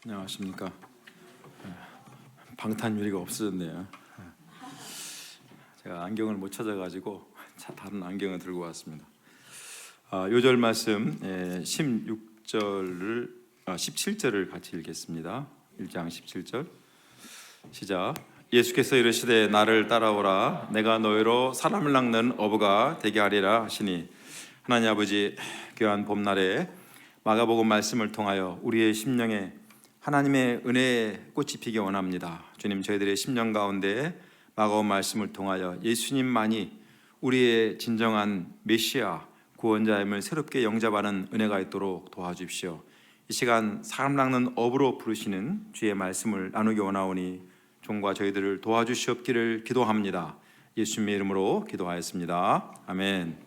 안녕하십니까. 방탄유리가 없어졌네요. 제가 안경을 못 찾아가지고 다른 안경을 들고 왔습니다. 요절 말씀 17절을 같이 읽겠습니다. 1장 17절 시작. 예수께서 이르시되 나를 따라오라 내가 너희로 사람을 낚는 어부가 되게 하리라 하시니, 하나님 아버지, 귀한 봄날에 마가복음 말씀을 통하여 우리의 심령에 하나님의 은혜의 꽃이 피기 원합니다. 주님, 저희들의 심령 가운데 마가복음 말씀을 통하여 예수님만이 우리의 진정한 메시아 구원자임을 새롭게 영접하는 은혜가 있도록 도와주십시오. 이 시간 사람 낚는 어부로 부르시는 주의 말씀을 나누기 원하오니 종과 저희들을 도와주시옵기를 기도합니다. 예수님의 이름으로 기도하였습니다. 아멘.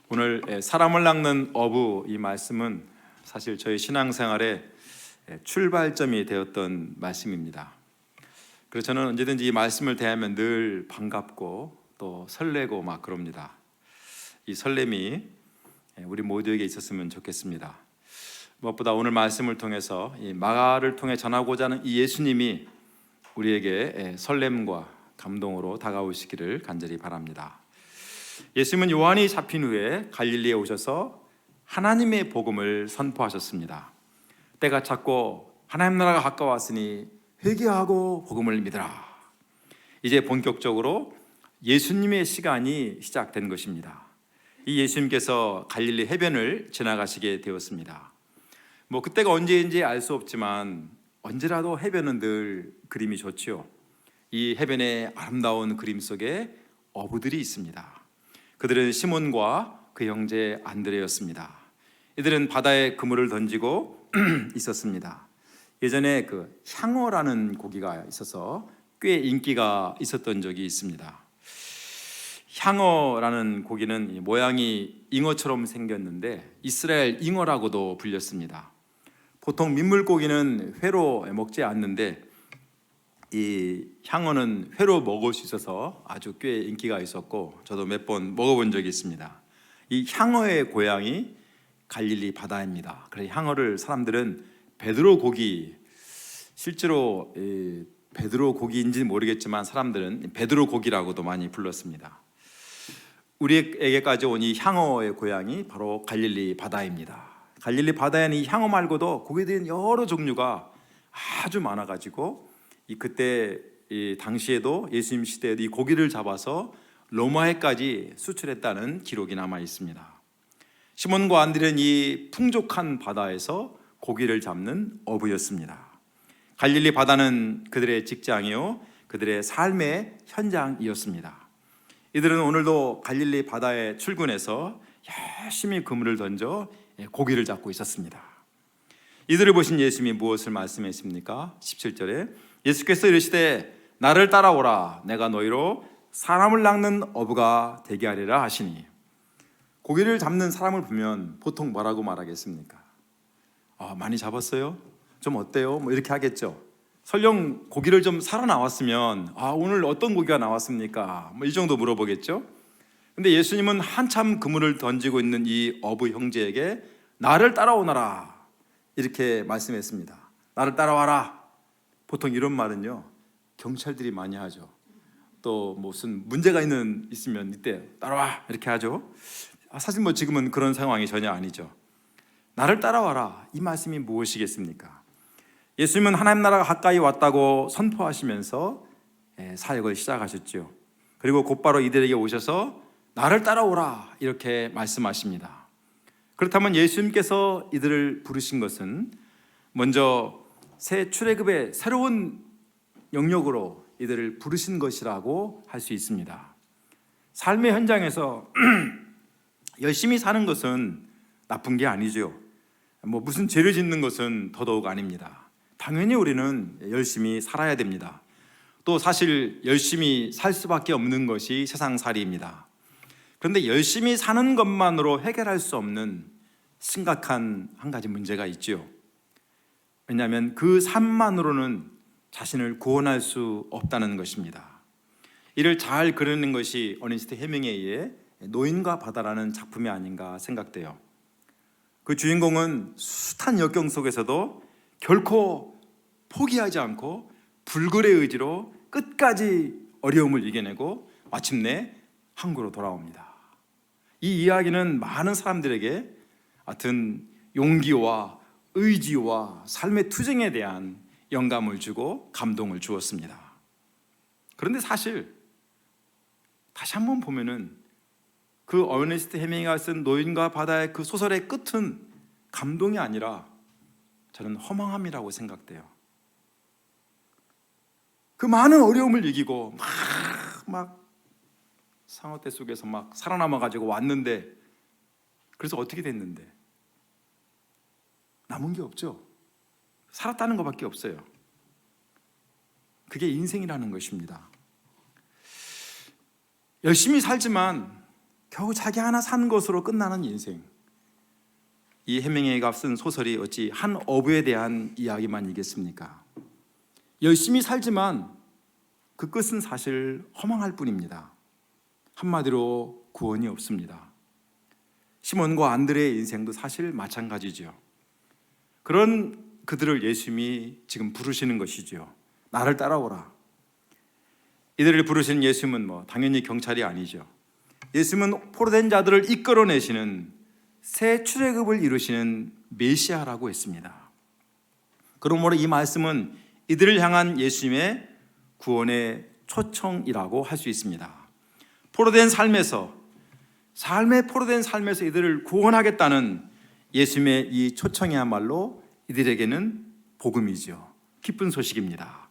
오늘 사람을 낚는 어부, 이 말씀은 사실 저희 신앙생활의 출발점이 되었던 말씀입니다. 그래서 저는 언제든지 이 말씀을 대하면 늘 반갑고 또 설레고 막 그럽니다. 이 설렘이 우리 모두에게 있었으면 좋겠습니다. 무엇보다 오늘 말씀을 통해서 이 마가를 통해 전하고자 하는 이 예수님이 우리에게 설렘과 감동으로 다가오시기를 간절히 바랍니다. 예수님은 요한이 잡힌 후에 갈릴리에 오셔서 하나님의 복음을 선포하셨습니다. 때가 찼고 하나님 나라가 가까웠으니 회개하고 복음을 믿으라. 이제 본격적으로 예수님의 시간이 시작된 것입니다. 이 예수님께서 갈릴리 해변을 지나가시게 되었습니다. 그때가 언제인지 알 수 없지만 언제라도 해변은 늘 그림이 좋지요. 이 해변의 아름다운 그림 속에 어부들이 있습니다. 그들은 시몬과 그 형제 안드레였습니다. 이들은 바다에 그물을 던지고 있었습니다. 예전에 그 향어라는 고기가 있어서 꽤 인기가 있었던 적이 있습니다. 향어라는 고기는 모양이 잉어처럼 생겼는데 이스라엘 잉어라고도 불렸습니다. 보통 민물고기는 회로 먹지 않는데 이 향어는 회로 먹을 수 있어서 아주 꽤 인기가 있었고 저도 몇 번 먹어본 적이 있습니다. 이 향어의 고향이 갈릴리 바다입니다. 그래서 향어를 사람들은 베드로 고기, 실제로 베드로 고기인지는 모르겠지만 사람들은 베드로 고기라고도 많이 불렀습니다. 우리에게까지 온 이 향어의 고향이 바로 갈릴리 바다입니다. 갈릴리 바다에는 이 향어 말고도 고기들은 여러 종류가 아주 많아가지고 그때 당시에도 예수님 시대에도 이 고기를 잡아서 로마에까지 수출했다는 기록이 남아 있습니다. 시몬과 안드레는 이 풍족한 바다에서 고기를 잡는 어부였습니다. 갈릴리 바다는 그들의 직장이요, 그들의 삶의 현장이었습니다. 이들은 오늘도 갈릴리 바다에 출근해서 열심히 그물을 던져 고기를 잡고 있었습니다. 이들을 보신 예수님이 무엇을 말씀하십니까? 17절에 예수께서 이르시되 나를 따라오라 내가 너희로 사람을 낚는 어부가 되게 하리라 하시니, 고기를 잡는 사람을 보면 보통 뭐라고 말하겠습니까? 많이 잡았어요? 좀 어때요? 이렇게 하겠죠. 설령 고기를 좀 사러 나왔으면 오늘 어떤 고기가 나왔습니까? 이 정도 물어보겠죠. 근데 예수님은 한참 그물을 던지고 있는 이 어부 형제에게 나를 따라오너라 이렇게 말씀했습니다. 나를 따라와라. 보통 이런 말은요 경찰들이 많이 하죠. 또 무슨 문제가 있으면 이때 따라와 이렇게 하죠. 사실 지금은 그런 상황이 전혀 아니죠. 나를 따라와라, 이 말씀이 무엇이겠습니까? 예수님은 하나님 나라가 가까이 왔다고 선포하시면서 사역을 시작하셨죠. 그리고 곧바로 이들에게 오셔서 나를 따라오라 이렇게 말씀하십니다. 그렇다면 예수님께서 이들을 부르신 것은 먼저 새 출애굽의 새로운 영역으로 이들을 부르신 것이라고 할 수 있습니다. 삶의 현장에서 열심히 사는 것은 나쁜 게 아니죠. 무슨 죄를 짓는 것은 더더욱 아닙니다. 당연히 우리는 열심히 살아야 됩니다. 또 사실 열심히 살 수밖에 없는 것이 세상살이입니다. 그런데 열심히 사는 것만으로 해결할 수 없는 심각한 한 가지 문제가 있죠. 왜냐하면 그 삶만으로는 자신을 구원할 수 없다는 것입니다. 이를 잘 그리는 것이 어니스트 해밍웨이의 노인과 바다라는 작품이 아닌가 생각돼요. 그 주인공은 숱한 역경 속에서도 결코 포기하지 않고 불굴의 의지로 끝까지 어려움을 이겨내고 마침내 한국으로 돌아옵니다. 이 이야기는 많은 사람들에게 하여튼 용기와 의지와 삶의 투쟁에 대한 영감을 주고 감동을 주었습니다. 그런데 사실 다시 한번 보면은 그 어네스트 헤밍웨이가 쓴 노인과 바다의 그 소설의 끝은 감동이 아니라 저는 허망함이라고 생각돼요. 그 많은 어려움을 이기고 막 상어떼 속에서 막 살아남아 가지고 왔는데, 그래서 어떻게 됐는데 남은 게 없죠. 살았다는 것밖에 없어요. 그게 인생이라는 것입니다. 열심히 살지만 겨우 자기 하나 산 것으로 끝나는 인생. 이 헤밍웨이가 쓴 소설이 어찌 한 어부에 대한 이야기만이겠습니까? 열심히 살지만 그 끝은 사실 허망할 뿐입니다. 한마디로 구원이 없습니다. 시몬과 안드레의 인생도 사실 마찬가지죠. 그런 그들을 예수님이 지금 부르시는 것이죠. 나를 따라오라. 이들을 부르시는 예수님은 당연히 경찰이 아니죠. 예수님은 포로된 자들을 이끌어내시는 새 출애굽을 이루시는 메시아라고 했습니다. 그러므로 이 말씀은 이들을 향한 예수님의 구원의 초청이라고 할 수 있습니다. 삶의 포로된 삶에서 이들을 구원하겠다는 예수님의 이 초청이야말로 이들에게는 복음이죠. 기쁜 소식입니다.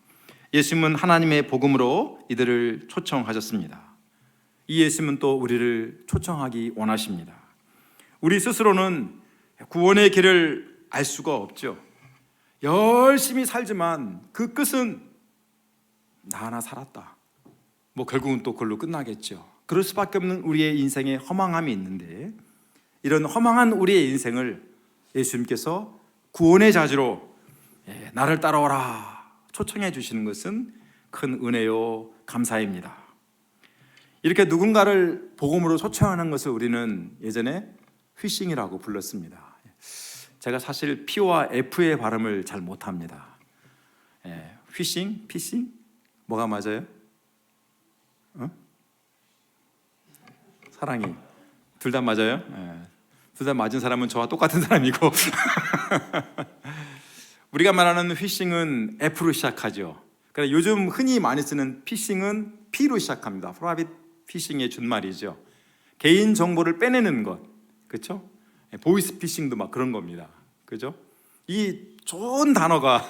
예수님은 하나님의 복음으로 이들을 초청하셨습니다. 이 예수님은 또 우리를 초청하기 원하십니다. 우리 스스로는 구원의 길을 알 수가 없죠. 열심히 살지만 그 끝은 나 하나 살았다. 결국은 또 그걸로 끝나겠죠. 그럴 수밖에 없는 우리의 인생에 허망함이 있는데, 이런 허망한 우리의 인생을 예수님께서 구원의 자주로 나를 따라오라 초청해 주시는 것은 큰 은혜요 감사입니다. 이렇게 누군가를 복음으로 초청하는 것을 우리는 예전에 피싱이라고 불렀습니다. 제가 사실 P와 F의 발음을 잘 못합니다. 피싱? 피싱? 뭐가 맞아요? 사랑이. 둘 다 맞아요? 둘 다 맞은 사람은 저와 똑같은 사람이고 우리가 말하는 피싱은 F로 시작하죠. 그러니까 요즘 흔히 많이 쓰는 피싱은 P로 시작합니다. 프라이빗 피싱의 준말이죠. 개인 정보를 빼내는 것, 그렇죠? 보이스 피싱도 막 그런 겁니다. 그죠? 이 좋은 단어가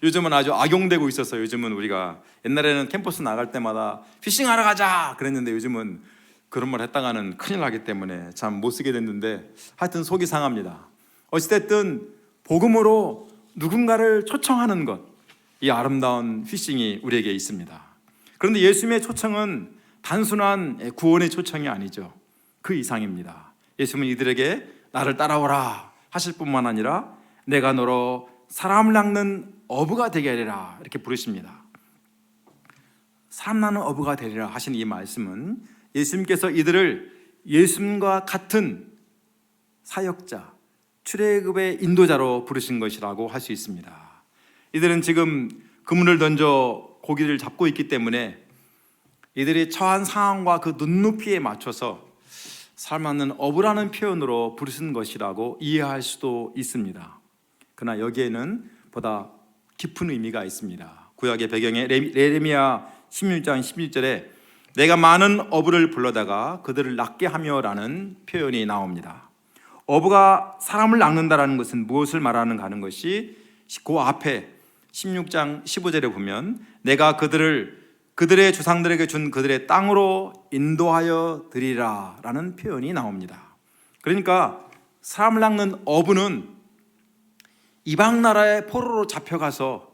요즘은 아주 악용되고 있어서, 요즘은 우리가 옛날에는 캠퍼스 나갈 때마다 피싱하러 가자 그랬는데 요즘은 그런 말 했다가는 큰일 나기 때문에 참 못 쓰게 됐는데, 하여튼 속이 상합니다. 어찌됐든 복음으로 누군가를 초청하는 것, 이 아름다운 피싱이 우리에게 있습니다. 그런데 예수님의 초청은 단순한 구원의 초청이 아니죠. 그 이상입니다. 예수님은 이들에게 나를 따라오라 하실 뿐만 아니라 내가 너로 사람을 낚는 어부가 되게 하리라 이렇게 부르십니다. 사람 낚는 어부가 되리라 하신 이 말씀은 예수님께서 이들을 예수님과 같은 사역자, 출애굽의 인도자로 부르신 것이라고 할 수 있습니다. 이들은 지금 그물을 던져 고기를 잡고 있기 때문에 이들이 처한 상황과 그 눈높이에 맞춰서 사람 낚는 어부라는 표현으로 부르신 것이라고 이해할 수도 있습니다. 그러나 여기에는 보다 깊은 의미가 있습니다. 구약의 배경에 예레미야 16장 11절에 내가 많은 어부를 불러다가 그들을 낚게 하며라는 표현이 나옵니다. 어부가 사람을 낚는다라는 것은 무엇을 말하는가 하는 것이 그 앞에 16장 15절에 보면 내가 그들의 조상들에게 준 그들의 땅으로 인도하여 드리라 라는 표현이 나옵니다. 그러니까 사람을 낚는 어부는 이방 나라의 포로로 잡혀가서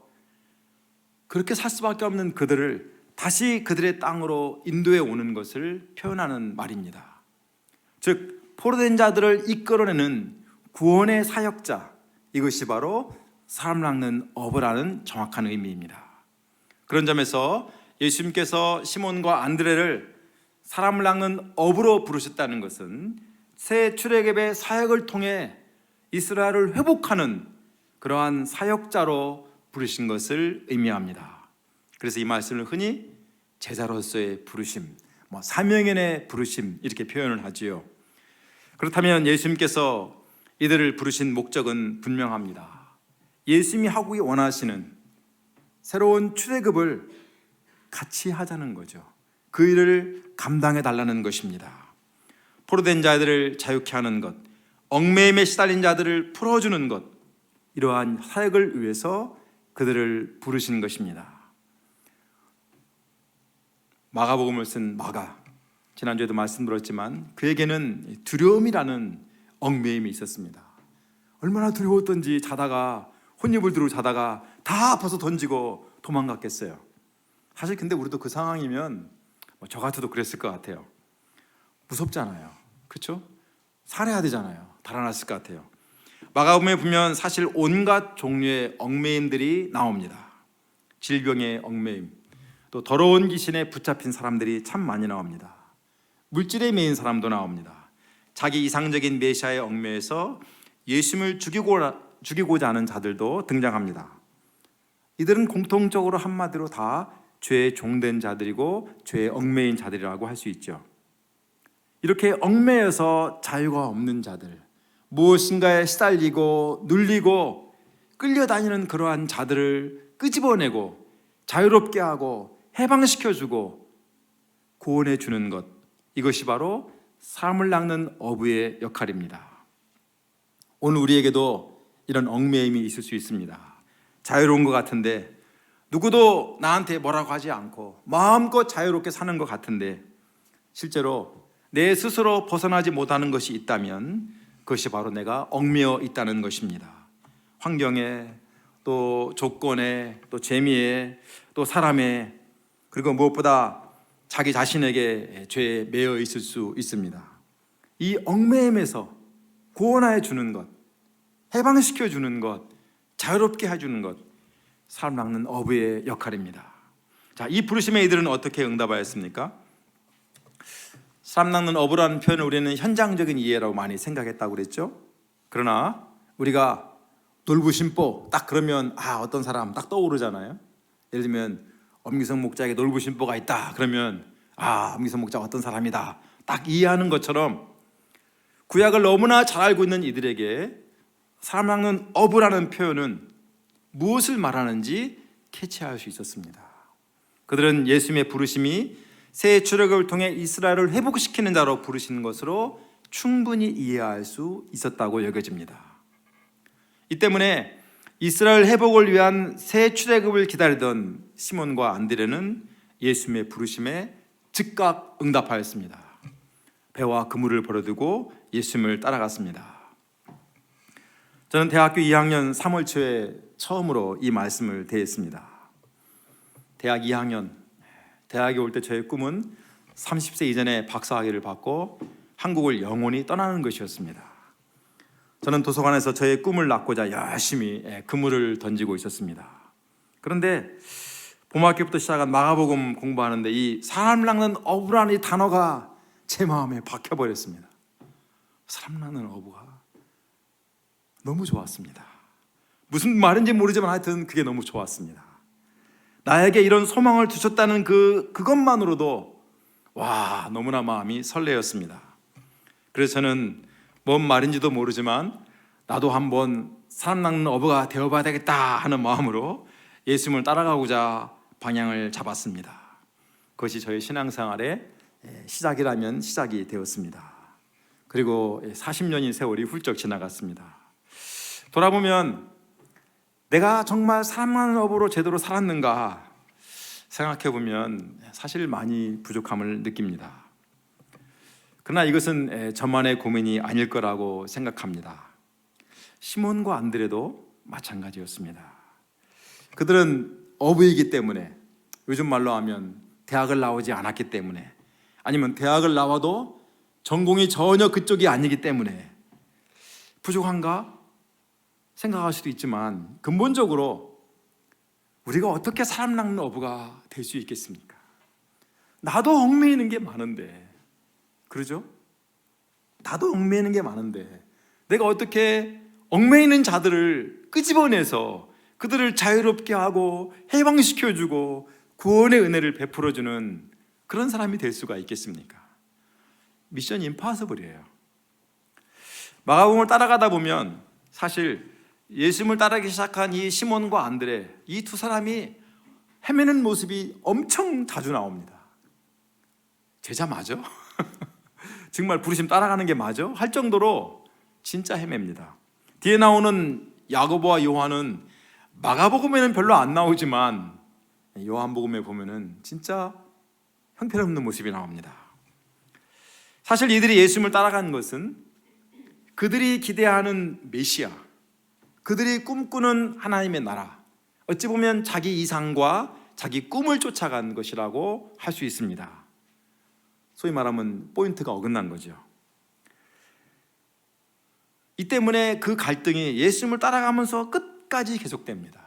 그렇게 살 수밖에 없는 그들을 다시 그들의 땅으로 인도해 오는 것을 표현하는 말입니다. 즉 포로된 자들을 이끌어내는 구원의 사역자, 이것이 바로 사람 낚는 어부라는 정확한 의미입니다. 그런 점에서 예수님께서 시몬과 안드레를 사람을 낚는 어부로 부르셨다는 것은 새 출애굽의 사역을 통해 이스라엘을 회복하는 그러한 사역자로 부르신 것을 의미합니다. 그래서 이 말씀을 흔히 제자로서의 부르심, 사명인의 부르심 이렇게 표현을 하지요. 그렇다면 예수님께서 이들을 부르신 목적은 분명합니다. 예수님이 하고 원하시는 새로운 출애굽을 같이 하자는 거죠. 그 일을 감당해 달라는 것입니다. 포로된 자들을 자유케 하는 것, 얽매임에 시달린 자들을 풀어주는 것, 이러한 사역을 위해서 그들을 부르신 것입니다. 마가복음을 쓴 마가, 지난주에도 말씀드렸지만 그에게는 두려움이라는 얽매임이 있었습니다. 얼마나 두려웠던지 자다가 혼입을 두르고 자다가 다 벗어 던지고 도망갔겠어요. 사실 근데 우리도 그 상황이면 저 같아도 그랬을 것 같아요. 무섭잖아요. 그렇죠? 살해야 되잖아요. 달아났을 것 같아요. 마가복음에 보면 사실 온갖 종류의 얽매임들이 나옵니다. 질병의 얽매임, 또 더러운 귀신에 붙잡힌 사람들이 참 많이 나옵니다. 물질에 매인 사람도 나옵니다. 자기 이상적인 메시아의 얽매에서 예수님을 죽이고자 하는 자들도 등장합니다. 이들은 공통적으로 한마디로 다 죄의 종된 자들이고 죄의 얽매인 자들이라고 할 수 있죠. 이렇게 얽매여서 자유가 없는 자들, 무엇인가에 시달리고 눌리고 끌려다니는 그러한 자들을 끄집어내고 자유롭게 하고 해방시켜주고 구원해 주는 것, 이것이 바로 삶을 낚는 어부의 역할입니다. 오늘 우리에게도 이런 얽매임이 있을 수 있습니다. 자유로운 것 같은데 누구도 나한테 뭐라고 하지 않고 마음껏 자유롭게 사는 것 같은데 실제로 내 스스로 벗어나지 못하는 것이 있다면 그것이 바로 내가 얽매여 있다는 것입니다. 환경에, 또 조건에, 또 재미에, 또 사람에, 그리고 무엇보다 자기 자신에게 죄에 매여 있을 수 있습니다. 이 얽매임에서 구원하여 주는 것, 해방시켜 주는 것, 자유롭게 해주는 것, 삶 낚는 어부의 역할입니다. 자, 이 부르심에 이들은 어떻게 응답하였습니까? 삶 낚는 어부라는 표현을 우리는 현장적인 이해라고 많이 생각했다고 그랬죠. 그러나 우리가 놀부심보 딱 그러면 어떤 사람 딱 떠오르잖아요. 예를 들면 엄기성 목자에게 놀부심보가 있다 그러면 엄기성 목자 어떤 사람이다 딱 이해하는 것처럼 구약을 너무나 잘 알고 있는 이들에게 삶 낚는 어부라는 표현은 무엇을 말하는지 캐치할 수 있었습니다. 그들은 예수님의 부르심이 새 출애굽을 통해 이스라엘을 회복시키는 자로 부르시는 것으로 충분히 이해할 수 있었다고 여겨집니다. 이 때문에 이스라엘 회복을 위한 새 출애굽을 기다리던 시몬과 안드레는 예수님의 부르심에 즉각 응답하였습니다. 배와 그물을 버려두고 예수님을 따라갔습니다. 저는 대학교 2학년 3월 초에 처음으로 이 말씀을 대했습니다. 대학 2학년, 대학에 올 때 저의 꿈은 30세 이전에 박사학위를 받고 한국을 영원히 떠나는 것이었습니다. 저는 도서관에서 저의 꿈을 낳고자 열심히 그물을 던지고 있었습니다. 그런데 봄학기부터 시작한 마가복음 공부하는데 이 사람 낚는 어부라는 이 단어가 제 마음에 박혀버렸습니다. 사람 낚는 어부가 너무 좋았습니다. 무슨 말인지 모르지만 하여튼 그게 너무 좋았습니다. 나에게 이런 소망을 주셨다는 그것만으로도 너무나 마음이 설레었습니다. 그래서 저는 뭔 말인지도 모르지만 나도 한번 사람 낚는 어부가 되어봐야 되겠다 하는 마음으로 예수님을 따라가고자 방향을 잡았습니다. 그것이 저의 신앙생활의 시작이라면 시작이 되었습니다. 그리고 40년의 세월이 훌쩍 지나갔습니다. 돌아보면 내가 정말 사람 낚는 어부로 제대로 살았는가 생각해보면 사실 많이 부족함을 느낍니다. 그러나 이것은 저만의 고민이 아닐 거라고 생각합니다. 시몬과 안드레도 마찬가지였습니다. 그들은 어부이기 때문에, 요즘 말로 하면 대학을 나오지 않았기 때문에, 아니면 대학을 나와도 전공이 전혀 그쪽이 아니기 때문에 부족한가 생각할 수도 있지만 근본적으로 우리가 어떻게 사람 낚는 어부가 될 수 있겠습니까? 나도 얽매이는 게 많은데, 그러죠? 나도 얽매이는 게 많은데 내가 어떻게 얽매이는 자들을 끄집어내서 그들을 자유롭게 하고 해방시켜주고 구원의 은혜를 베풀어주는 그런 사람이 될 수가 있겠습니까? 미션 임파서블이에요. 마가복음을 따라가다 보면 사실 예수님을 따르기 시작한 이 시몬과 안드레, 이 두 사람이 헤매는 모습이 엄청 자주 나옵니다. 제자 맞아? 정말 부르심 따라가는 게 맞아? 할 정도로 진짜 헤맵니다. 뒤에 나오는 야고보와 요한은 마가복음에는 별로 안 나오지만 요한복음에 보면은 진짜 형편없는 모습이 나옵니다. 사실 이들이 예수님을 따라간 것은 그들이 기대하는 메시아, 그들이 꿈꾸는 하나님의 나라, 어찌 보면 자기 이상과 자기 꿈을 쫓아간 것이라고 할 수 있습니다. 소위 말하면 포인트가 어긋난 거죠. 이 때문에 그 갈등이 예수님을 따라가면서 끝까지 계속됩니다.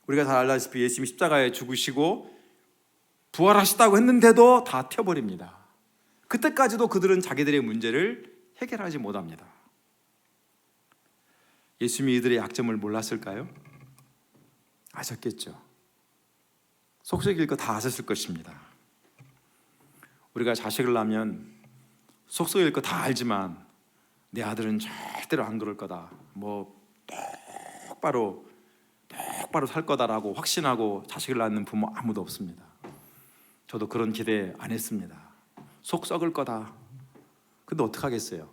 우리가 잘 알다시피 예수님이 십자가에 죽으시고 부활하시다고 했는데도 다 튀어버립니다. 그때까지도 그들은 자기들의 문제를 해결하지 못합니다. 예수님이 이들의 약점을 몰랐을까요? 아셨겠죠. 속썩일 거 다 아셨을 것입니다. 우리가 자식을 낳으면 속썩일 거 다 알지만 내 아들은 절대로 안 그럴 거다, 똑바로 살 거다라고 확신하고 자식을 낳는 부모 아무도 없습니다. 저도 그런 기대 안 했습니다. 속 썩을 거다. 근데 어떡하겠어요?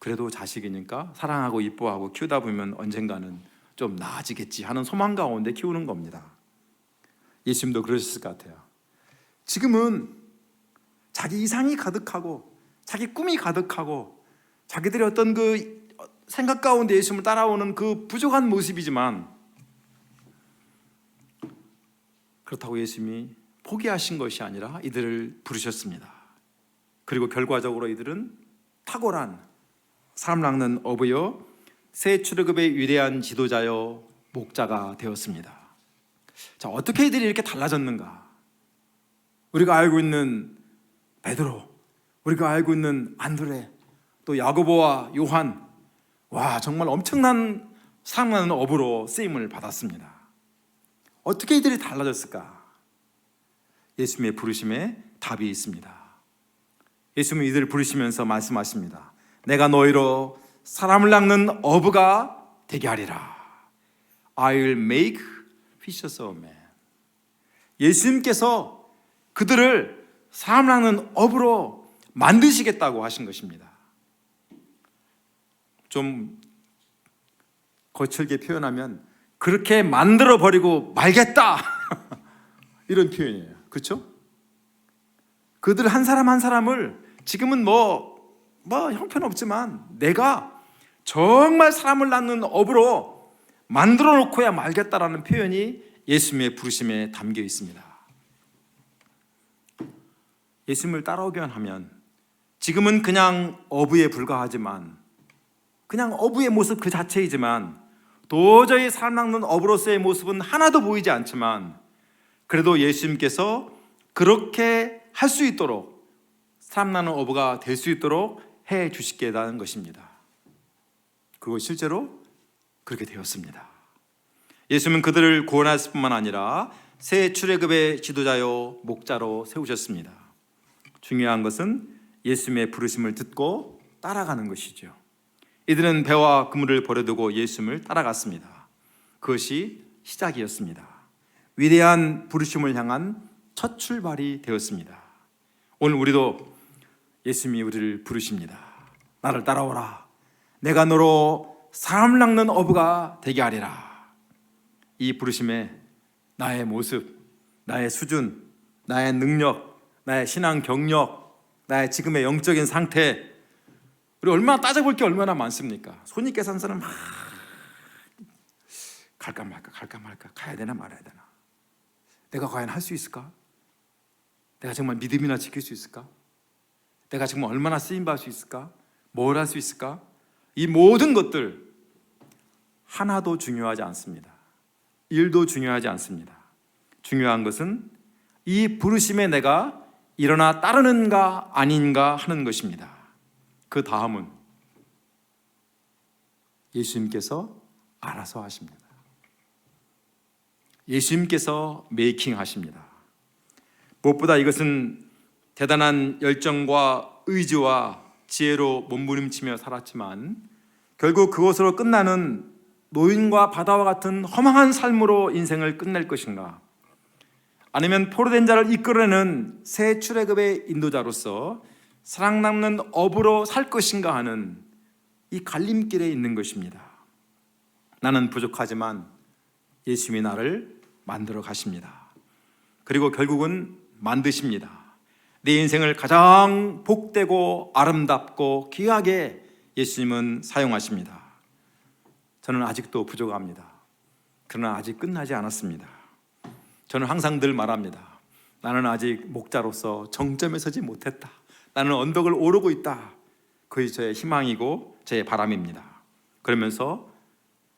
그래도 자식이니까 사랑하고 이뻐하고 키우다 보면 언젠가는 좀 나아지겠지 하는 소망 가운데 키우는 겁니다. 예수님도 그러셨을 것 같아요. 지금은 자기 이상이 가득하고 자기 꿈이 가득하고 자기들의 어떤 그 생각 가운데 예수님을 따라오는 그 부족한 모습이지만, 그렇다고 예수님이 포기하신 것이 아니라 이들을 부르셨습니다. 그리고 결과적으로 이들은 탁월한 사람 낚는 어부여 새 출애굽의 위대한 지도자여 목자가 되었습니다. 자, 어떻게 이들이 이렇게 달라졌는가? 우리가 알고 있는 베드로, 우리가 알고 있는 안드레, 또 야고보와 요한, 와, 정말 엄청난 사람 낚는 어부로 쓰임을 받았습니다. 어떻게 이들이 달라졌을까? 예수님의 부르심에 답이 있습니다. 예수님은 이들을 부르시면서 말씀하십니다. 내가 너희로 사람을 낚는 어부가 되게 하리라. I'll make fishers of men. 예수님께서 그들을 사람 낚는 어부로 만드시겠다고 하신 것입니다. 좀 거칠게 표현하면 그렇게 만들어버리고 말겠다 이런 표현이에요. 그렇죠? 그들 한 사람 한 사람을 지금은 형편없지만 내가 정말 사람을 낳는 업으로 만들어 놓고야 말겠다라는 표현이 예수님의 부르심에 담겨 있습니다. 예수님을 따라오기만 하면 지금은 그냥 어부에 불과하지만, 그냥 어부의 모습 그 자체이지만 도저히 사람 낚는 어부로서의 모습은 하나도 보이지 않지만, 그래도 예수님께서 그렇게 할 수 있도록, 사람 낚는 어부가 될 수 있도록 해 주시겠다는 것입니다. 그리고 실제로 그렇게 되었습니다. 예수님은 그들을 구원하실 뿐만 아니라 새 출애굽의 지도자요 목자로 세우셨습니다. 중요한 것은 예수님의 부르심을 듣고 따라가는 것이죠. 이들은 배와 그물을 버려두고 예수님을 따라갔습니다. 그것이 시작이었습니다. 위대한 부르심을 향한 첫 출발이 되었습니다. 오늘 우리도 예수님이 우리를 부르십니다. 나를 따라오라. 내가 너로 사람 낚는 어부가 되게 하리라. 이 부르심에 나의 모습, 나의 수준, 나의 능력, 나의 신앙 경력, 나의 지금의 영적인 상태, 우리 얼마나 따져볼 게 얼마나 많습니까? 손익계산서는 막 갈까 말까, 가야 되나 말아야 되나, 내가 과연 할 수 있을까? 내가 정말 믿음이나 지킬 수 있을까? 내가 정말 얼마나 쓰임받을 수 있을까? 뭘 할 수 있을까? 이 모든 것들 하나도 중요하지 않습니다. 일도 중요하지 않습니다. 중요한 것은 이 부르심에 내가 일어나 따르는가 아닌가 하는 것입니다. 그 다음은 예수님께서 알아서 하십니다. 예수님께서 메이킹 하십니다. 무엇보다 이것은 대단한 열정과 의지와 지혜로 몸부림치며 살았지만 결국 그것으로 끝나는 노인과 바다와 같은 허망한 삶으로 인생을 끝낼 것인가, 아니면 포로된 자를 이끌어내는 새 출애굽의 인도자로서 살아남는 업으로 살 것인가 하는 이 갈림길에 있는 것입니다. 나는 부족하지만 예수님이 나를 만들어 가십니다. 그리고 결국은 만드십니다. 내 인생을 가장 복되고 아름답고 귀하게 예수님은 사용하십니다. 저는 아직도 부족합니다. 그러나 아직 끝나지 않았습니다. 저는 항상 늘 말합니다. 나는 아직 목자로서 정점에 서지 못했다. 나는 언덕을 오르고 있다. 그것이 저의 희망이고 저의 바람입니다. 그러면서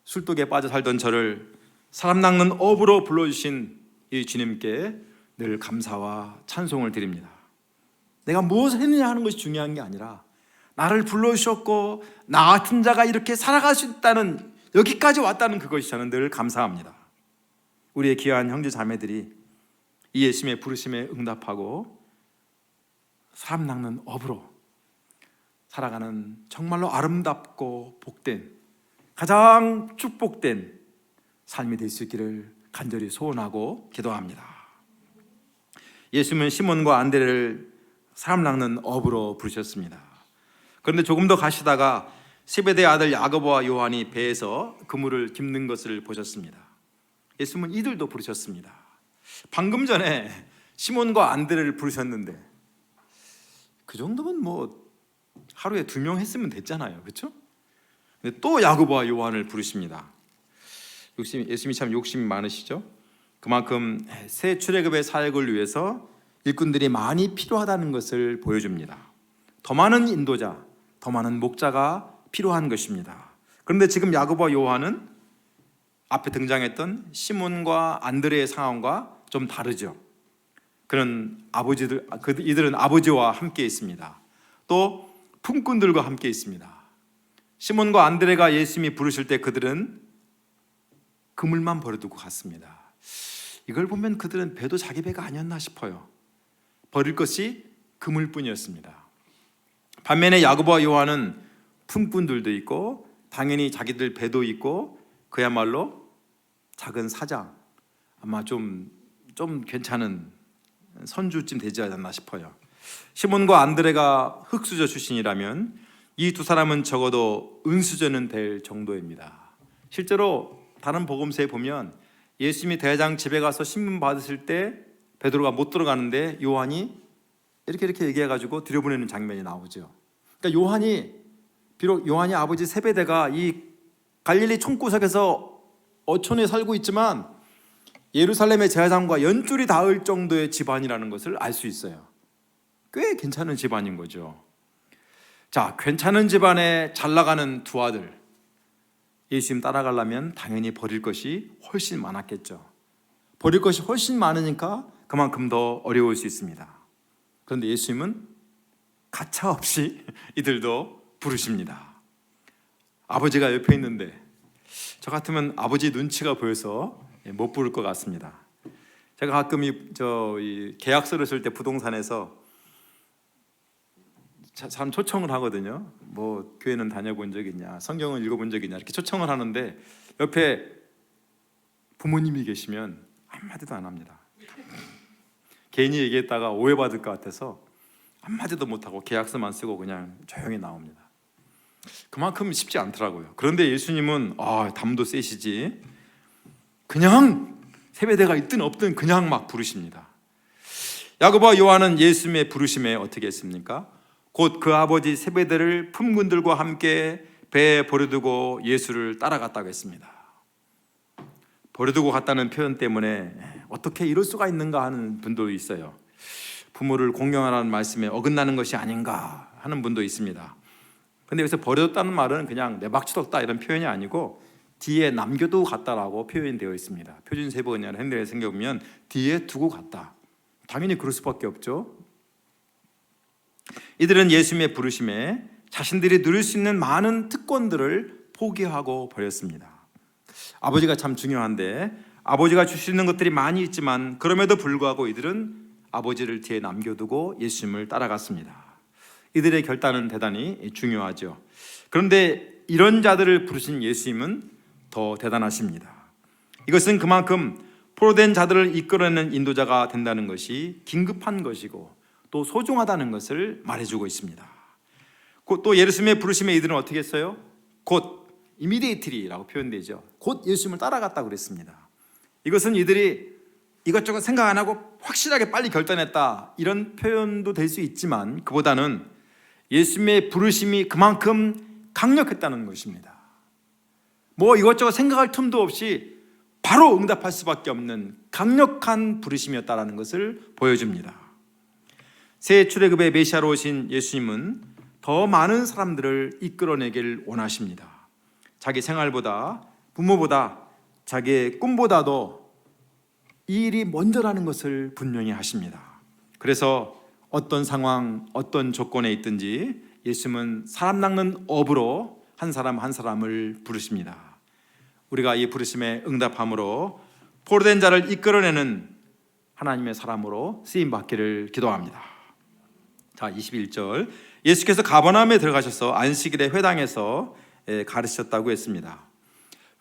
술독에 빠져 살던 저를 사람 낚는 업으로 불러주신 이 주님께 늘 감사와 찬송을 드립니다. 내가 무엇을 했느냐 하는 것이 중요한 게 아니라 나를 불러주셨고 나 같은 자가 이렇게 살아갈 수 있다는, 여기까지 왔다는 그것이 저는 늘 감사합니다. 우리의 귀한 형제 자매들이 이 예수님의 부르심에 응답하고 사람 낚는 업으로 살아가는 정말로 아름답고 복된, 가장 축복된 삶이 될 수 있기를 간절히 소원하고 기도합니다. 예수님은 시몬과 안드레를 사람 낚는 업으로 부르셨습니다. 그런데 조금 더 가시다가 세베대의 아들 야고보와 요한이 배에서 그물을 깁는 것을 보셨습니다. 예수님은 이들도 부르셨습니다. 방금 전에 시몬과 안드레를 부르셨는데 그 정도면 뭐 하루에 2명 했으면 됐잖아요, 그렇죠? 근데 또 야고보와 요한을 부르십니다. 예수님이 참 욕심이 많으시죠? 그만큼 새 출애굽의 사역을 위해서 일꾼들이 많이 필요하다는 것을 보여줍니다. 더 많은 인도자, 더 많은 목자가 필요한 것입니다. 그런데 지금 야고보와 요한은 앞에 등장했던 시몬과 안드레의 상황과 좀 다르죠. 이들은 아버지와 함께 있습니다. 또 품꾼들과 함께 있습니다. 시몬과 안드레가 예수님이 부르실 때 그들은 그물만 버려두고 갔습니다. 이걸 보면 그들은 배도 자기 배가 아니었나 싶어요. 버릴 것이 그물뿐이었습니다. 반면에 야고보와 요한은 품꾼들도 있고 당연히 자기들 배도 있고 그야말로 작은 사장, 아마 좀 괜찮은 선주쯤 되지 않았나 싶어요. 시몬과 안드레가 흙수저 출신이라면 이 두 사람은 적어도 은수저는 될 정도입니다. 실제로 다른 복음서에 보면 예수님이 대제사장 집에 가서 신문 받으실 때 베드로가 못 들어가는데 요한이 이렇게 얘기해가지고 들여보내는 장면이 나오죠. 그러니까 비록 요한이 아버지 세베대가 이 갈릴리 총구석에서 어촌에 살고 있지만 예루살렘의 제사장과 연줄이 닿을 정도의 집안이라는 것을 알 수 있어요. 꽤 괜찮은 집안인 거죠. 자, 괜찮은 집안에 잘 나가는 두 아들, 예수님 따라가려면 당연히 버릴 것이 훨씬 많았겠죠. 버릴 것이 훨씬 많으니까 그만큼 더 어려울 수 있습니다. 그런데 예수님은 가차없이 이들도 부르십니다. 아버지가 옆에 있는데 저 같으면 아버지 눈치가 보여서 못 부를 것 같습니다. 제가 가끔 이 계약서를 쓸 때 부동산에서 참 초청을 하거든요. 뭐 교회는 다녀본 적 있냐, 성경을 읽어본 적 있냐 이렇게 초청을 하는데 옆에 부모님이 계시면 한마디도 안 합니다. 괜히 얘기했다가 오해받을 것 같아서 한마디도 못하고 계약서만 쓰고 그냥 조용히 나옵니다. 그만큼 쉽지 않더라고요. 그런데 예수님은 담도 세시지, 그냥 세베대가 있든 없든 그냥 막 부르십니다. 야고보와 요한은 예수님의 부르심에 어떻게 했습니까? 곧 그 아버지 세베대를 품꾼들과 함께 배에 버려두고 예수를 따라갔다고 했습니다. 버려두고 갔다는 표현 때문에 어떻게 이럴 수가 있는가 하는 분도 있어요. 부모를 공경하라는 말씀에 어긋나는 것이 아닌가 하는 분도 있습니다. 근데 여기서 버려뒀다는 말은 그냥 내박치뒀다 이런 표현이 아니고 뒤에 남겨두고 갔다라고 표현이 되어 있습니다. 표준 세번이나 핸드에 생겨보면 뒤에 두고 갔다. 당연히 그럴 수밖에 없죠. 이들은 예수님의 부르심에 자신들이 누릴 수 있는 많은 특권들을 포기하고 버렸습니다. 아버지가 참 중요한데 아버지가 주시는 것들이 많이 있지만 그럼에도 불구하고 이들은 아버지를 뒤에 남겨두고 예수님을 따라갔습니다. 이들의 결단은 대단히 중요하죠. 그런데 이런 자들을 부르신 예수님은 더 대단하십니다. 이것은 그만큼 포로된 자들을 이끌어내는 인도자가 된다는 것이 긴급한 것이고 또 소중하다는 것을 말해주고 있습니다. 또 예루살렘에 부르심에 이들은 어떻게 했어요? 곧 immediately라고 표현되죠. 곧 예수님을 따라갔다고 그랬습니다. 이것은 이들이 이것저것 생각 안 하고 확실하게 빨리 결단했다 이런 표현도 될 수 있지만 그보다는 예수님의 부르심이 그만큼 강력했다는 것입니다. 뭐 이것저것 생각할 틈도 없이 바로 응답할 수밖에 없는 강력한 부르심이었다는 것을 보여줍니다. 새 출애굽의 메시아로 오신 예수님은 더 많은 사람들을 이끌어내길 원하십니다. 자기 생활보다 부모보다 자기의 꿈보다도 이 일이 먼저라는 것을 분명히 하십니다. 그래서 어떤 상황, 어떤 조건에 있든지 예수님은 사람 낚는 업으로 한 사람 한 사람을 부르십니다. 우리가 이 부르심에 응답함으로 포로된 자를 이끌어내는 하나님의 사람으로 쓰임받기를 기도합니다. 자, 21절 예수께서 가버나움에 들어가셔서 안식일에 회당에서 가르치셨다고 했습니다.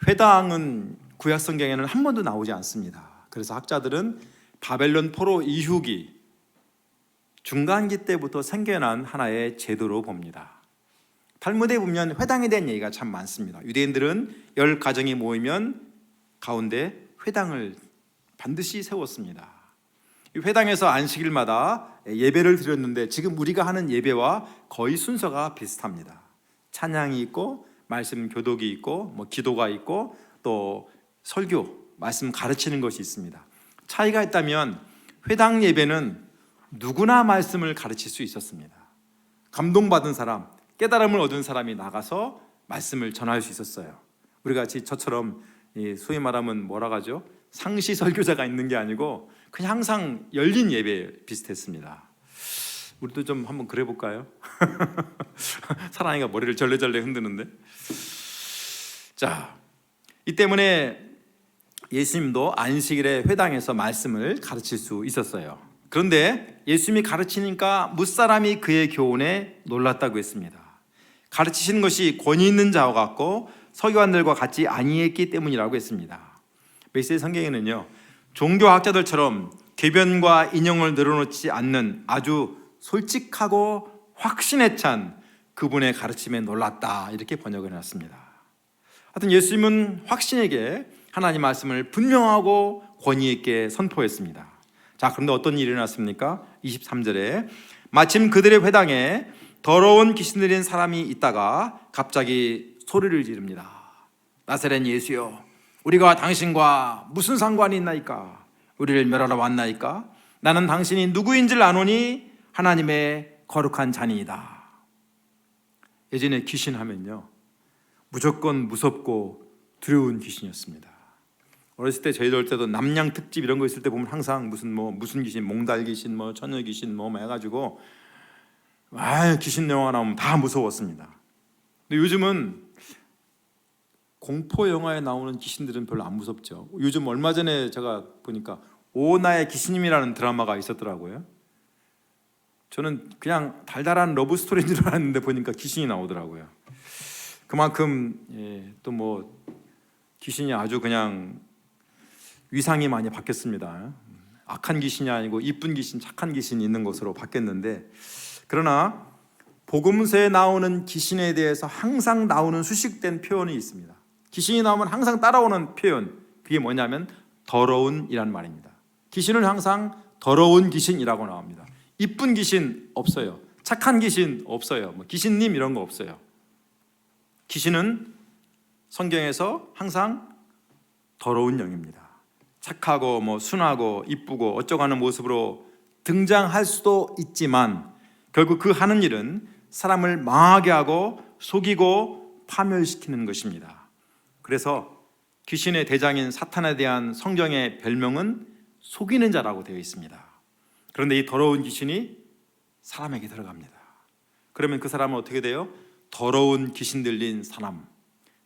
회당은 구약 성경에는 한 번도 나오지 않습니다. 그래서 학자들은 바벨론 포로 이후기 중간기 때부터 생겨난 하나의 제도로 봅니다. 탈무드에 보면 회당에 대한 얘기가 참 많습니다. 유대인들은 10가정이 모이면 가운데 회당을 반드시 세웠습니다. 이 회당에서 안식일마다 예배를 드렸는데 지금 우리가 하는 예배와 거의 순서가 비슷합니다. 찬양이 있고 말씀 교독이 있고 뭐 기도가 있고 또 설교 말씀 가르치는 것이 있습니다. 차이가 있다면 회당 예배는 누구나 말씀을 가르칠 수 있었습니다. 감동받은 사람, 깨달음을 얻은 사람이 나가서 말씀을 전할 수 있었어요. 우리가 저처럼 소위 말하면 뭐라 하죠? 상시 설교자가 있는 게 아니고 그냥 항상 열린 예배 비슷했습니다. 우리도 좀 한번 그래 볼까요? 사랑이가 머리를 절레절레 흔드는데. 자, 이 때문에 예수님도 안식일에 회당에서 말씀을 가르칠 수 있었어요. 그런데 예수님이 가르치니까 무사람이 그의 교훈에 놀랐다고 했습니다. 가르치시는 것이 권위 있는 자와 같고 서기관들과 같이 아니했기 때문이라고 했습니다. 메시지 성경에는요, 종교학자들처럼 궤변과 인용을 늘어놓지 않는 아주 솔직하고 확신에 찬 그분의 가르침에 놀랐다 이렇게 번역을 해놨습니다. 하여튼 예수님은 확신에게 하나님 말씀을 분명하고 권위 있게 선포했습니다. 자, 그런데 어떤 일이 일어났습니까? 23절에 마침 그들의 회당에 더러운 귀신 들린 사람이 있다가 갑자기 소리를 지릅니다. 나사렛 예수여, 우리가 당신과 무슨 상관이 있나이까? 우리를 멸하러 왔나이까? 나는 당신이 누구인지를 아노니 하나님의 거룩한 자니이다. 예전에 귀신 하면요, 무조건 무섭고 두려운 귀신이었습니다. 어렸을 때 저희들 올 때도 남양 특집 이런 거 있을 때 보면 항상 무슨 귀신, 몽달 귀신, 처녀 귀신 해가지고 귀신 영화 나오면 다 무서웠습니다. 근데 요즘은 공포 영화에 나오는 귀신들은 별로 안 무섭죠. 요즘 얼마 전에 제가 보니까 오나의 귀신님이라는 드라마가 있었더라고요. 저는 그냥 달달한 러브 스토리인 줄 알았는데 보니까 귀신이 나오더라고요. 그만큼 또 귀신이 아주 그냥 위상이 많이 바뀌었습니다. 악한 귀신이 아니고 이쁜 귀신, 착한 귀신이 있는 것으로 바뀌었는데, 그러나 복음서에 나오는 귀신에 대해서 항상 나오는 수식된 표현이 있습니다. 귀신이 나오면 항상 따라오는 표현, 그게 뭐냐면 더러운이란 말입니다. 귀신은 항상 더러운 귀신이라고 나옵니다. 이쁜 귀신 없어요. 착한 귀신 없어요. 귀신님 이런 거 없어요. 귀신은 성경에서 항상 더러운 영입니다. 착하고 순하고 이쁘고 어쩌고 하는 모습으로 등장할 수도 있지만 결국 그 하는 일은 사람을 망하게 하고 속이고 파멸시키는 것입니다. 그래서 귀신의 대장인 사탄에 대한 성경의 별명은 속이는 자라고 되어 있습니다. 그런데 이 더러운 귀신이 사람에게 들어갑니다. 그러면 그 사람은 어떻게 돼요? 더러운 귀신 들린 사람,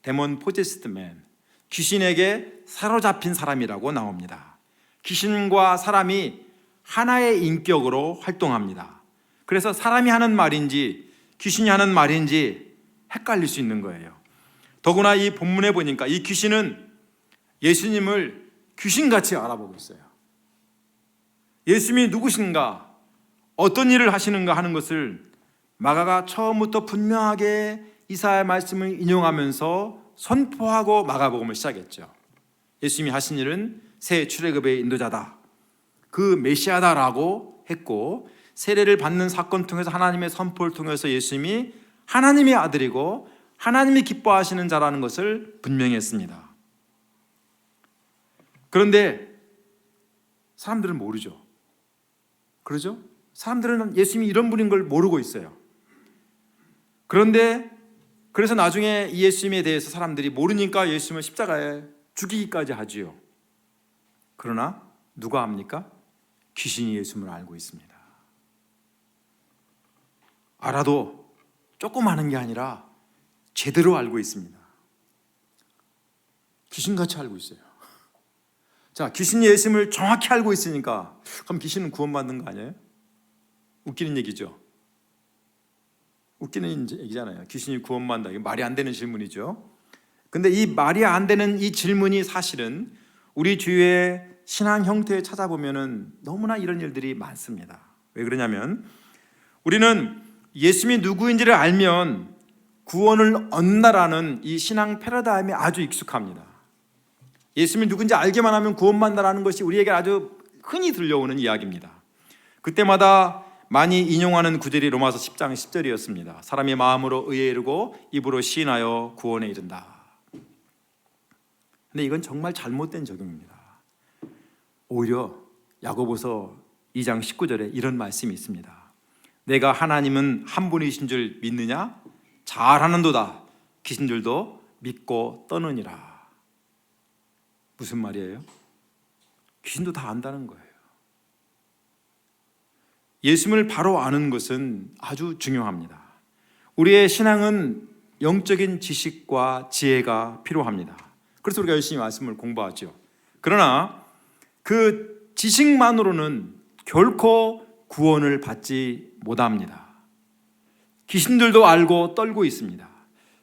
데몬 포제스드 맨, 귀신에게 사로잡힌 사람이라고 나옵니다. 귀신과 사람이 하나의 인격으로 활동합니다. 그래서 사람이 하는 말인지 귀신이 하는 말인지 헷갈릴 수 있는 거예요. 더구나 이 본문에 보니까 이 귀신은 예수님을 귀신같이 알아보고 있어요. 예수님이 누구신가, 어떤 일을 하시는가 하는 것을 마가가 처음부터 분명하게 이사야의 말씀을 인용하면서 선포하고 마가복음을 시작했죠. 예수님이 하신 일은 새 출애굽의 인도자다, 그 메시아다라고 했고, 세례를 받는 사건 통해서 하나님의 선포를 통해서 예수님이 하나님의 아들이고 하나님이 기뻐하시는 자라는 것을 분명히 했습니다. 그런데 사람들은 모르죠. 그러죠? 사람들은 예수님이 이런 분인 걸 모르고 있어요. 그런데 그래서 나중에 이 예수님에 대해서 사람들이 모르니까 예수님을 십자가에 죽이기까지 하지요. 그러나 누가 압니까? 귀신이 예수님을 알고 있습니다. 알아도 조금 아는 게 아니라 제대로 알고 있습니다. 귀신같이 알고 있어요. 자, 귀신이 예수님을 정확히 알고 있으니까 그럼 귀신은 구원받는 거 아니에요? 웃기는 얘기죠. 웃기는 얘기잖아요. 귀신이 구원받는다. 이게 말이 안 되는 질문이죠. 근데 이 말이 안 되는 이 질문이 사실은 우리 주위의 신앙 형태에 찾아보면은 너무나 이런 일들이 많습니다. 왜 그러냐면 우리는 예수님이 누구인지를 알면 구원을 얻는다라는 이 신앙 패러다임에 아주 익숙합니다. 예수님이 누군지 알기만 하면 구원받는다라는 것이 우리에게 아주 흔히 들려오는 이야기입니다. 그때마다 많이 인용하는 구절이 로마서 10장 10절이었습니다. 사람이 마음으로 의에 이르고 입으로 시인하여 구원에 이른다. 근데 이건 정말 잘못된 적용입니다. 오히려 야고보서 2장 19절에 이런 말씀이 있습니다. 내가 하나님은 한 분이신 줄 믿느냐? 잘하는도다. 귀신들도 믿고 떠느니라. 무슨 말이에요? 귀신도 다 안다는 거예요. 예수님을 바로 아는 것은 아주 중요합니다. 우리의 신앙은 영적인 지식과 지혜가 필요합니다. 그래서 우리가 열심히 말씀을 공부하죠. 그러나 그 지식만으로는 결코 구원을 받지 못합니다. 귀신들도 알고 떨고 있습니다.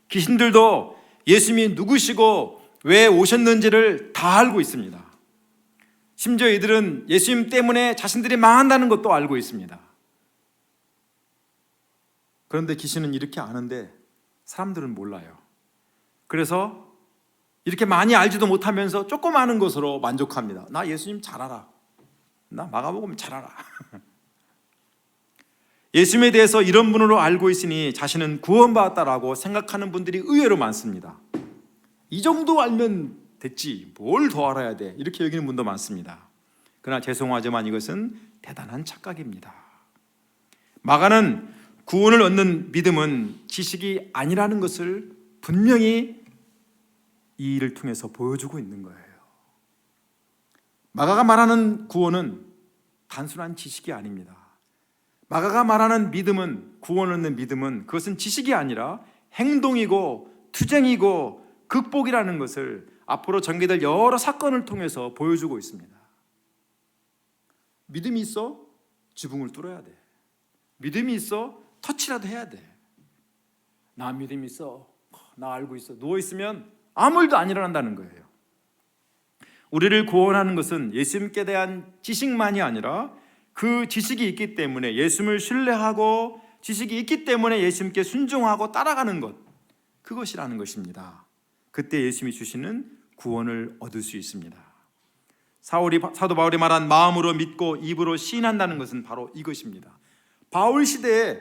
귀신들도 예수님이 누구시고 왜 오셨는지를 다 알고 있습니다. 심지어 이들은 예수님 때문에 자신들이 망한다는 것도 알고 있습니다. 그런데 귀신은 이렇게 아는데 사람들은 몰라요. 그래서 이렇게 많이 알지도 못하면서 조금 아는 것으로 만족합니다. 나 예수님 잘 알아. 나 마가복음 잘 알아. 예수님에 대해서 이런 분으로 알고 있으니 자신은 구원받았다라고 생각하는 분들이 의외로 많습니다. 이 정도 알면 됐지, 뭘 더 알아야 돼, 이렇게 여기는 분도 많습니다. 그러나 죄송하지만 이것은 대단한 착각입니다. 마가는 구원을 얻는 믿음은 지식이 아니라는 것을 분명히 이 일을 통해서 보여주고 있는 거예요. 마가가 말하는 구원은 단순한 지식이 아닙니다. 마가가 말하는 믿음은, 구원을 얻는 믿음은 그것은 지식이 아니라 행동이고 투쟁이고 극복이라는 것을 앞으로 전개될 여러 사건을 통해서 보여주고 있습니다. 믿음이 있어? 지붕을 뚫어야 돼. 믿음이 있어? 터치라도 해야 돼. 나 믿음 있어, 나 알고 있어, 누워있으면 아무 일도 안 일어난다는 거예요. 우리를 구원하는 것은 예수님께 대한 지식만이 아니라 그 지식이 있기 때문에 예수님을 신뢰하고 지식이 있기 때문에 예수님께 순종하고 따라가는 것, 그것이라는 것입니다. 그때 예수님이 주시는 구원을 얻을 수 있습니다. 사도 바울이 말한 마음으로 믿고 입으로 시인한다는 것은 바로 이것입니다. 바울 시대에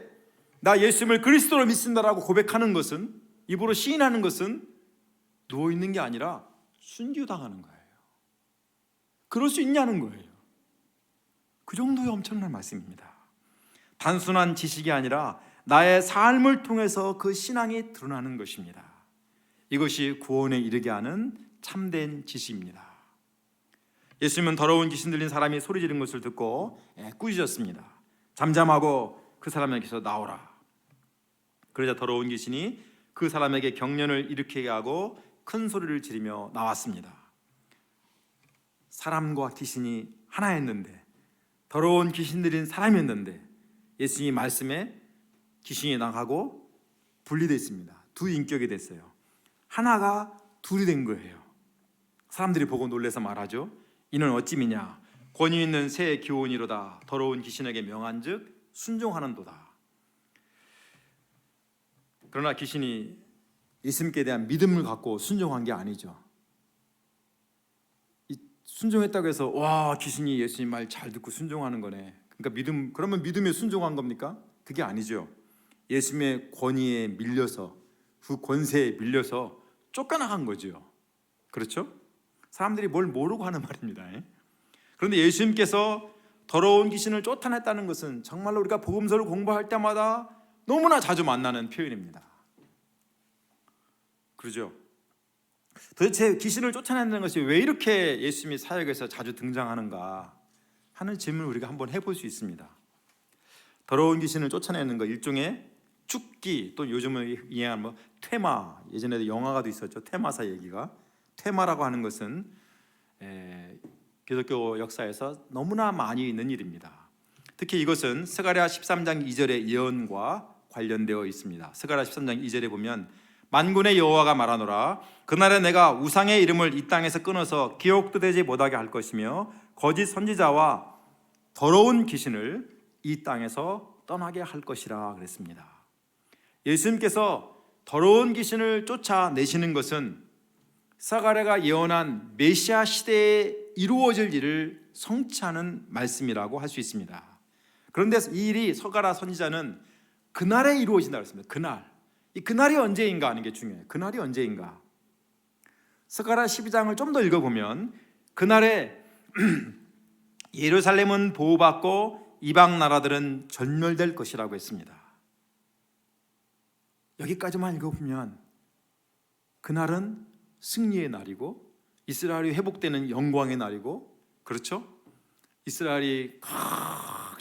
나 예수님을 그리스도로 믿습니다라고 고백하는 것은, 입으로 시인하는 것은 누워있는 게 아니라 순교당하는 거예요. 그럴 수 있냐는 거예요. 그 정도의 엄청난 말씀입니다. 단순한 지식이 아니라 나의 삶을 통해서 그 신앙이 드러나는 것입니다. 이것이 구원에 이르게 하는 참된 지식입니다. 예수님은 더러운 귀신 들린 사람이 소리 지른 것을 듣고 꾸짖었습니다. 잠잠하고 그 사람에게서 나오라. 그러자 더러운 귀신이 그 사람에게 경련을 일으키게 하고 큰 소리를 지르며 나왔습니다. 사람과 귀신이 하나였는데, 더러운 귀신들인 사람이었는데 예수님 말씀에 귀신이 나가고 분리됐습니다. 두 인격이 됐어요. 하나가 둘이 된 거예요. 사람들이 보고 놀라서 말하죠. 이는 어찌미냐, 권위 있는 새 교훈이로다. 더러운 귀신에게 명한즉 순종하는도다. 그러나 귀신이 예수님께 대한 믿음을 갖고 순종한 게 아니죠. 순종했다고 해서 와, 귀신이 예수님 말 잘 듣고 순종하는 거네. 그러니까 그러면 믿음에 순종한 겁니까? 그게 아니죠. 예수님의 권위에 밀려서, 그 권세에 밀려서 쫓겨나간 거죠. 그렇죠? 사람들이 뭘 모르고 하는 말입니다. 그런데 예수님께서 더러운 귀신을 쫓아냈다는 것은 정말로 우리가 복음서를 공부할 때마다 너무나 자주 만나는 표현입니다. 그렇죠? 도대체 귀신을 쫓아내는 것이 왜 이렇게 예수님이 사역에서 자주 등장하는가 하는 질문을 우리가 한번 해볼 수 있습니다. 더러운 귀신을 쫓아내는 것, 일종의 축기, 또 요즘은 이해하는 퇴마, 예전에도 영화가도 있었죠. 퇴마사 얘기가. 퇴마라고 하는 것은 기독교 역사에서 너무나 많이 있는 일입니다. 특히 이것은 스가랴 13장 2절의 예언과 관련되어 있습니다. 스가랴 13장 2절에 보면 만군의 여호와가 말하노라, 그날에 내가 우상의 이름을 이 땅에서 끊어서 기억도 되지 못하게 할 것이며 거짓 선지자와 더러운 귀신을 이 땅에서 떠나게 할 것이라 그랬습니다. 예수님께서 더러운 귀신을 쫓아내시는 것은 스가랴가 예언한 메시아 시대에 이루어질 일을 성취하는 말씀이라고 할 수 있습니다. 그런데 이 일이 스가랴 선지자는 그날에 이루어진다고 했습니다. 그날이 언제인가 하는 게 중요해요. 그날이 언제인가. 스가랴 12장을 좀 더 읽어보면 그날에 예루살렘은 보호받고 이방 나라들은 전멸될 것이라고 했습니다. 여기까지만 읽어보면 그날은 승리의 날이고 이스라엘이 회복되는 영광의 날이고, 그렇죠? 이스라엘이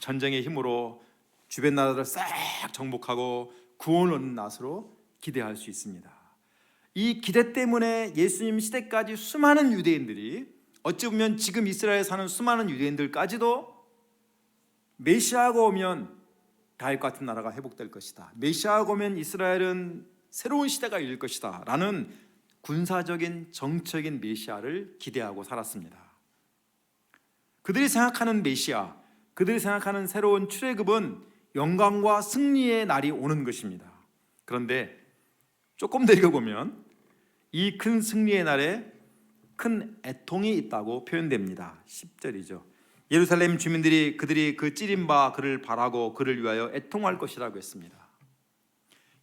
전쟁의 힘으로 주변 나라들을 싹 정복하고 구원을 얻는 날으로 기대할 수 있습니다. 이 기대 때문에 예수님 시대까지 수많은 유대인들이, 어찌 보면 지금 이스라엘에 사는 수많은 유대인들까지도 메시아가 오면 다윗 같은 나라가 회복될 것이다, 메시아가 오면 이스라엘은 새로운 시대가 열릴 것이다 라는 군사적인 정적인 메시아를 기대하고 살았습니다. 그들이 생각하는 메시아, 그들이 생각하는 새로운 출애굽은 영광과 승리의 날이 오는 것입니다. 그런데 조금 더 읽어보면 이 큰 승리의 날에 큰 애통이 있다고 표현됩니다. 10절이죠. 예루살렘 주민들이 그들이 그 찌린 바 그를 바라고 그를 위하여 애통할 것이라고 했습니다.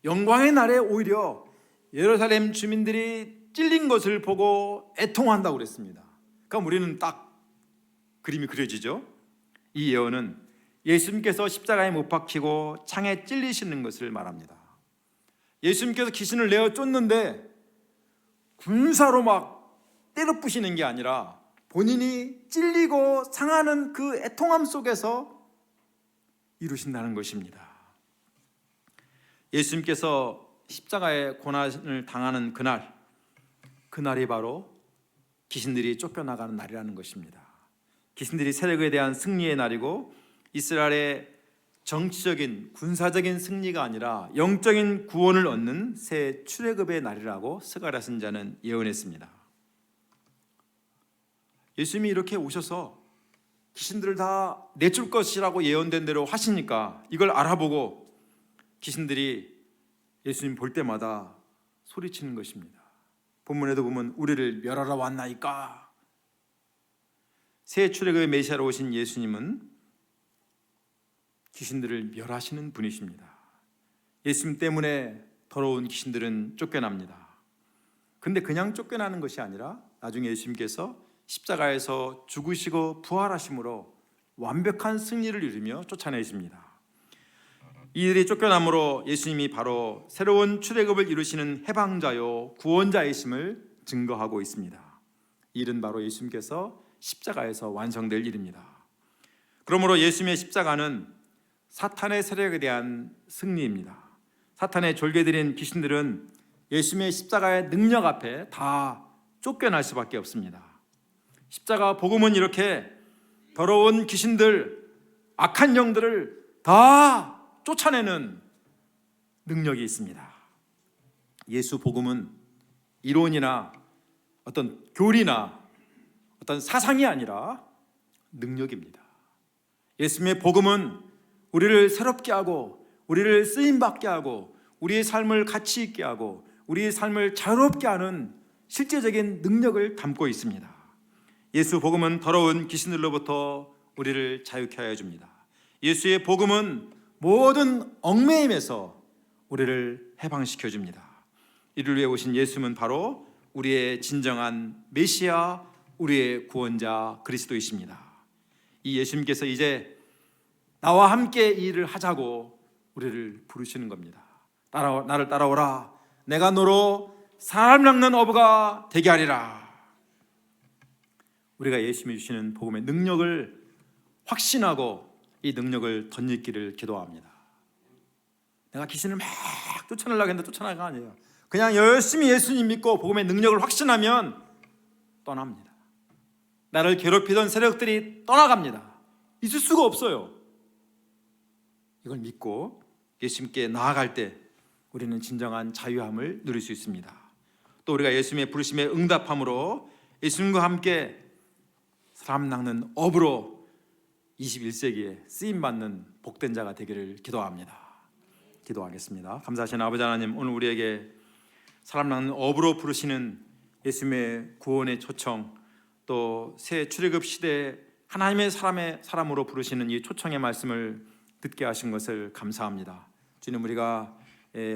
영광의 날에 오히려 예루살렘 주민들이 찔린 것을 보고 애통한다고 그랬습니다. 그럼 우리는 딱 그림이 그려지죠. 이 예언은 예수님께서 십자가에 못 박히고 창에 찔리시는 것을 말합니다. 예수님께서 귀신을 내어 쫓는데 군사로 막 때려 부시는 게 아니라 본인이 찔리고 상하는 그 애통함 속에서 이루신다는 것입니다. 예수님께서 십자가의 고난을 당하는 그날이 바로 귀신들이 쫓겨나가는 날이라는 것입니다. 귀신들이 세력에 대한 승리의 날이고, 이스라엘의 정치적인 군사적인 승리가 아니라 영적인 구원을 얻는 새 출애굽의 날이라고 스가랴 선지자는 예언했습니다. 예수님이 이렇게 오셔서 귀신들을 다 내줄 것이라고 예언된 대로 하시니까 이걸 알아보고 귀신들이 예수님 볼 때마다 소리치는 것입니다. 본문에도 보면 우리를 멸하러 왔나이까. 새 출애굽의 메시아로 오신 예수님은 귀신들을 멸하시는 분이십니다. 예수님 때문에 더러운 귀신들은 쫓겨납니다. 근데 그냥 쫓겨나는 것이 아니라 나중에 예수님께서 십자가에서 죽으시고 부활하심으로 완벽한 승리를 이루며 쫓아내십니다. 이들이 쫓겨남으로 예수님이 바로 새로운 출애굽을 이루시는 해방자요 구원자이심을 증거하고 있습니다. 이 일은 바로 예수님께서 십자가에서 완성될 일입니다. 그러므로 예수님의 십자가는 사탄의 세력에 대한 승리입니다. 사탄의 졸개들인 귀신들은 예수님의 십자가의 능력 앞에 다 쫓겨날 수밖에 없습니다. 십자가 복음은 이렇게 더러운 귀신들, 악한 영들을 다 쫓아내는 능력이 있습니다. 예수 복음은 이론이나 어떤 교리나 어떤 사상이 아니라 능력입니다. 예수님의 복음은 우리를 새롭게 하고 우리를 쓰임받게 하고 우리의 삶을 가치 있게 하고 우리의 삶을 자유롭게 하는 실제적인 능력을 담고 있습니다. 예수 복음은 더러운 귀신들로부터 우리를 자유케 하여 줍니다. 예수의 복음은 모든 얽매임에서 우리를 해방시켜 줍니다. 이를 위해 오신 예수는 바로 우리의 진정한 메시아, 우리의 구원자 그리스도이십니다. 이 예수님께서 이제 나와 함께 이 일을 하자고 우리를 부르시는 겁니다. 나를 따라오라. 내가 너로 사람 낚는 어부가 되게 하리라. 우리가 예수님이 주시는 복음의 능력을 확신하고 이 능력을 덧입기를 기도합니다. 내가 귀신을 막 쫓아내려고 했는데 쫓아나는 거 아니에요. 그냥 열심히 예수님 믿고 복음의 능력을 확신하면 떠납니다. 나를 괴롭히던 세력들이 떠나갑니다. 있을 수가 없어요. 이걸 믿고 예수님께 나아갈 때 우리는 진정한 자유함을 누릴 수 있습니다. 또 우리가 예수님의 부르심에 응답함으로 예수님과 함께 사람 낚는 업으로 21세기에 쓰임받는 복된 자가 되기를 기도합니다. 기도하겠습니다. 감사하신 아버지 하나님, 오늘 우리에게 사람 낚는 업으로 부르시는 예수님의 구원의 초청, 또 새 출애굽 시대에 하나님의 사람으로 부르시는 이 초청의 말씀을 듣게 하신 것을 감사합니다. 주님, 우리가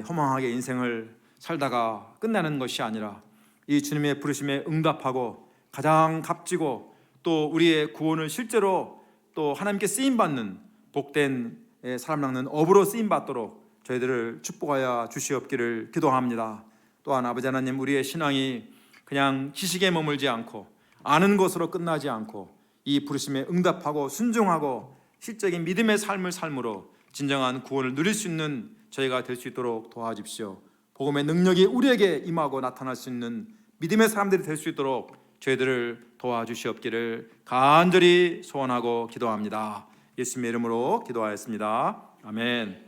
허망하게 인생을 살다가 끝나는 것이 아니라 이 주님의 부르심에 응답하고 가장 값지고 또 우리의 구원을 실제로 또 하나님께 쓰임받는 복된 사람 낚는 업으로 쓰임받도록 저희들을 축복하여 주시옵기를 기도합니다. 또한 아버지 하나님, 우리의 신앙이 그냥 지식에 머물지 않고 아는 것으로 끝나지 않고 이 부르심에 응답하고 순종하고 실적인 믿음의 삶을 삶으로 진정한 구원을 누릴 수 있는 저희가 될 수 있도록 도와주십시오. 복음의 능력이 우리에게 임하고 나타날 수 있는 믿음의 사람들이 될 수 있도록 저희들을 도와주시옵기를 간절히 소원하고 기도합니다. 예수님의 이름으로 기도하였습니다. 아멘.